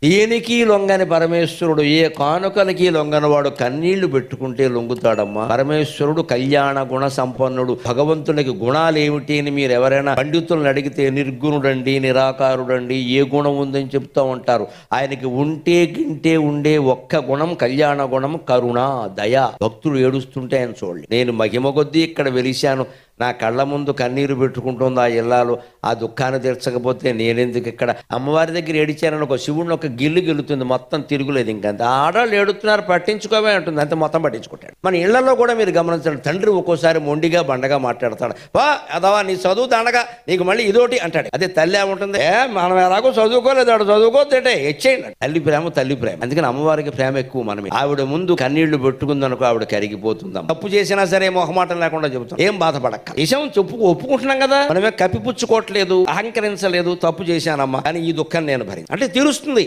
దేనికి లొంగని పరమేశ్వరుడు, ఏ కానుకలకి లొంగనవాడు కన్నీళ్లు పెట్టుకుంటే లొంగుతాడమ్మా. పరమేశ్వరుడు కళ్యాణ గుణ సంపన్నుడు. భగవంతునికి గుణాలు ఏమిటి అని మీరు ఎవరైనా పండితులను అడిగితే నిర్గుణుడండి, నిరాకారుడండి, ఏ గుణం ఉందని చెప్తూ ఉంటారు. ఆయనకి ఉంటే గింటే ఉండే ఒక్క గుణం కళ్యాణ గుణం, కరుణ, దయ. భక్తుడు ఏడుస్తుంటే ఆయన చూడండి. నేను మహిమ కొద్దీ ఇక్కడ వెలిశాను, నా కళ్ళ ముందు కన్నీరు పెట్టుకుంటుంది ఆ ఇల్లాలు, ఆ దుఃఖాన్ని తీర్చకపోతే నేనెందుకు ఇక్కడ. అమ్మవారి దగ్గర ఏడిచానని ఒక శివుడిని ఒక గిల్లు గెలుతుంది, మొత్తం తిరుగులేదు. ఇంకంత ఆడవాళ్ళు ఏడుతున్నారు పట్టించుకోవే అంటుంది, అంతే, మొత్తం పట్టించుకుంటాడు. మన ఇళ్లలో కూడా మీరు గమనించండి, తండ్రి ఒక్కోసారి మొండిగా బండగా మాట్లాడతాడు. వా అదవా నీ చదువు దండగా, నీకు మళ్ళీ ఇదోటి అంటాడు. అదే తల్లి ఏముంటుంది, మనం ఎలాగో చదువుకోలేదు, ఆడు చదువుకోతే ఇచ్చేయండి. తల్లి ప్రేమ తల్లి ప్రేమ. అందుకని అమ్మవారికి ప్రేమ ఎక్కువ. మనం ఆవిడ ముందు కన్నీళ్లు పెట్టుకుందనుకో ఆవిడ కరిగిపోతుందాం. తప్పు చేసినా సరే మొహమాటం లేకుండా చెబుతాం, ఏం బాధపడక. విషయం ఒప్పుకుంటున్నాం కదా, మనమే కప్పిపుచ్చుకోవట్లేదు, అహంకరించలేదు. తప్పు చేశానమ్మా కానీ ఈ దుఃఖం నేను భరించ అంటే తీరుస్తుంది.